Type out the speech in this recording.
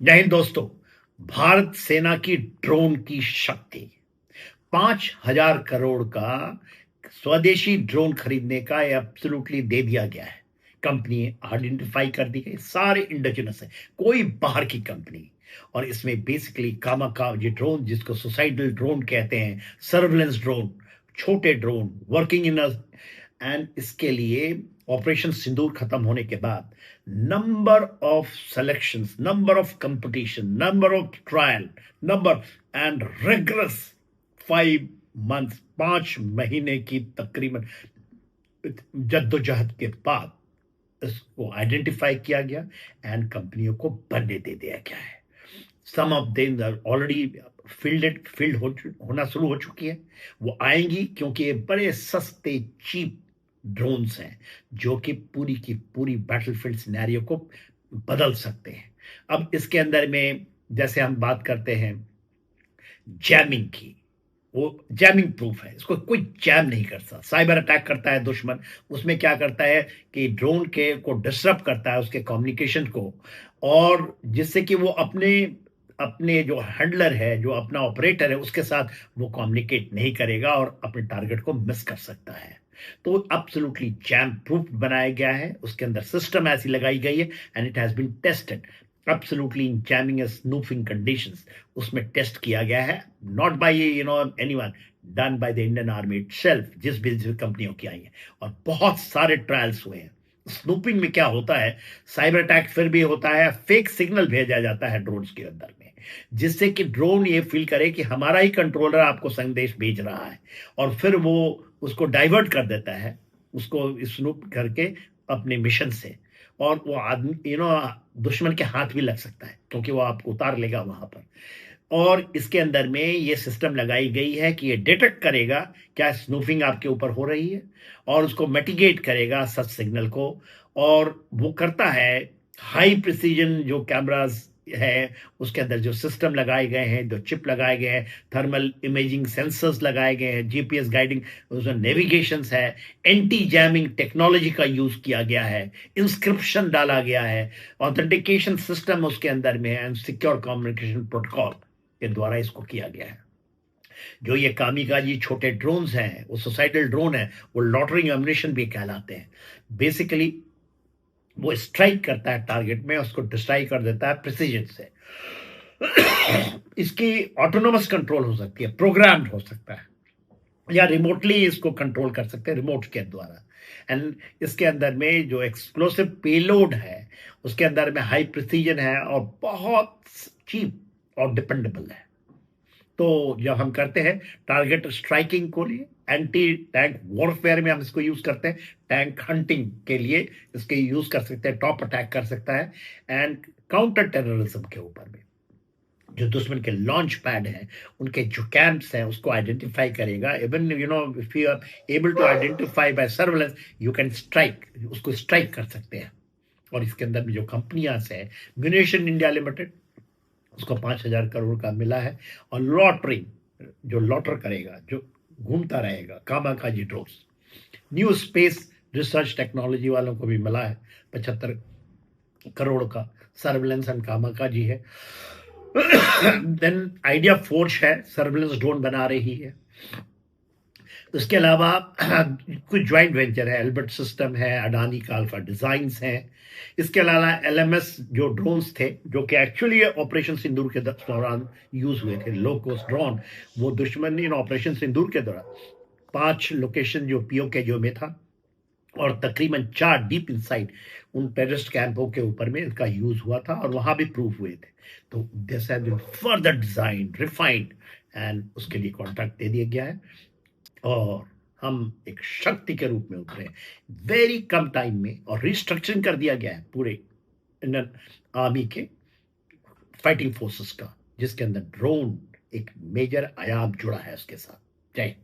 जय हिंद दोस्तों। भारत सेना की ड्रोन की शक्ति 5,000 करोड़ का स्वदेशी ड्रोन खरीदने का एब्सोल्युटली दे दिया गया है। कंपनी आइडेंटिफाई कर दी गई, सारे इंडिजिनस है, कोई बाहर की कंपनी। और इसमें बेसिकली कामाका ये ड्रोन जिसको सुसाइडल ड्रोन कहते हैं, सर्वेलेंस ड्रोन, छोटे ड्रोन वर्किंग इन एंड इसके लिए ऑपरेशन सिंदूर खत्म होने के बाद number of selections, number of competition, number of trial, number and rigorous 5 months, 5 महीने की तकरीबन जद्दोजहद के बाद इसको आइडेंटिफाई किया गया एंड कंपनियों को बनने दे दिया गया है। सम ऑफ देम आर ऑलरेडी होना शुरू हो चुकी है। वो आएंगी क्योंकि ये बड़े सस्ते चीप ड्रोन्स हैं जो कि पूरी की पूरी बैटलफील्ड सिनेरियो को बदल सकते हैं। अब इसके अंदर में जैसे हम बात करते हैं जैमिंग की, वो जैमिंग प्रूफ है, इसको कोई जैम नहीं कर सकता। साइबर अटैक करता है दुश्मन, उसमें क्या करता है कि ड्रोन के को डिसरप्ट करता है, उसके कम्युनिकेशन को, और जिससे कि वो अपने अपने जो हैंडलर है, जो अपना ऑपरेटर है, उसके साथ वो कम्युनिकेट नहीं करेगा और अपने टारगेट को मिस कर सकता है। तो एब्सोल्युटली जैम प्रूफ बनाया गया है, उसके अंदर सिस्टम ऐसी लगाई गई है and it has been tested absolutely in jamming and snooping conditions। उसमें टेस्ट किया गया है, not by anyone, done by the Indian army itself, जिस भी कंपनियों की आई है, और बहुत सारे ट्रायल्स हुए हैं। स्नूपिंग में क्या होता है, साइबर अटैक फिर भी होता है, फेक सिग्नल भेजा जाता है ड्रोन्स के अंदर में, जिससे कि ड्रोन ये फील करे कि हमारा ही कंट्रोलर आपको संदेश भेज रहा है, और फिर वो उसको डाइवर्ट कर देता है, उसको स्नूप करके अपने मिशन से, और वो आदमी दुश्मन के हाथ भी लग सकता है क्योंकि वो आपको उतार लेगा वहां पर। और इसके अंदर में ये सिस्टम लगाई गई है कि ये डिटेक्ट करेगा क्या स्नूफिंग आपके ऊपर हो रही है, और उसको मिटिगेट करेगा सच सिग्नल को। और वो करता है हाई प्रिसीजन जो कैमरास है, उसके अंदर जो सिस्टम लगाए गए हैं, जो चिप लगाए गए हैं, थर्मल इमेजिंग सेंसर्स लगाए गए हैं, जीपीएस गाइडिंग, उसमें नेविगेशन है, एंटी जैमिंग टेक्नोलॉजी का यूज किया गया है, इंस्क्रिप्शन डाला गया है, ऑथेंटिकेशन सिस्टम उसके अंदर में है, एंड सिक्योर कम्युनिकेशन प्रोटोकॉल के द्वारा इसको किया गया है। जो ये कामिकाजी छोटे ड्रोन्स हैं, वो सुसाइडल ड्रोन है, वो लॉटरिंग एम्युनिशन भी कहलाते हैं। बेसिकली वो स्ट्राइक करता है टारगेट में, उसको डिस्ट्राइक कर देता है प्रिसीजन से। इसकी ऑटोनोमस कंट्रोल हो सकती है, प्रोग्राम्ड हो सकता है, या रिमोटली इसको कंट्रोल कर सकते हैं रिमोट के द्वारा। एंड इसके अंदर में जो एक्सप्लोसिव पेलोड है, उसके अंदर में हाई प्रिसीजन है और बहुत चीप और डिपेंडेबल है। तो जब हम करते हैं टारगेट स्ट्राइकिंग को लिए, एंटी टैंक वॉरफेयर में हम इसको यूज करते हैं, टैंक हंटिंग के लिए इसके यूज कर सकते हैं, टॉप अटैक कर सकता है, एंड काउंटर टेररिज्म के ऊपर में जो दुश्मन के लॉन्च पैड हैं, उनके जो कैंप्स हैं, उसको आइडेंटिफाई करेगा। Even if you are able to identify by surveillance, you can strike, उसको स्ट्राइक कर सकते हैं। और इसके अंदर में जो कंपनियां हैं, म्यूनिशन इंडिया लिमिटेड, उसको 5,000 करोड़ का मिला है। और लॉटरी जो लॉटर करेगा, जो घूमता रहेगा, kamikaze drones, new space research technology वालों को भी मिला है 75 करोड़ का। सर्विलेंस एंड कामाकाजी है। देन आइडिया फोर्ज है, सर्विलेंस ड्रोन बना रही है। उसके अलावा कुछ ज्वाइंट वेंचर है, एल्बर्ट सिस्टम है, अडानी का अल्फा डिजाइन्स है। इसके अलावा एलएमएस जो ड्रोन्स थे, जो कि एक्चुअली ऑपरेशन सिंदूर के दौरान यूज हुए थे, लो कॉस्ट ड्रोन, वो दुश्मन ने ऑपरेशन सिंदूर के दौरान 5 लोकेशन जो पीओके जो में था, और तकरीबन 4 डीप इनसाइड उन टेररिस्ट कैंपों के ऊपर में इसका यूज हुआ था, और वहां भी प्रूफ हुए थे। तो this has been further design, refined, and उसके लिए कॉन्ट्रैक्ट दे दिया गया है, और हम एक शक्ति के रूप में उतरे वेरी कम टाइम में, और रिस्ट्रक्चरिंग कर दिया गया है पूरे इंडियन आर्मी के फाइटिंग फोर्सेस का, जिसके अंदर ड्रोन एक मेजर आयाम जुड़ा है उसके साथ। जय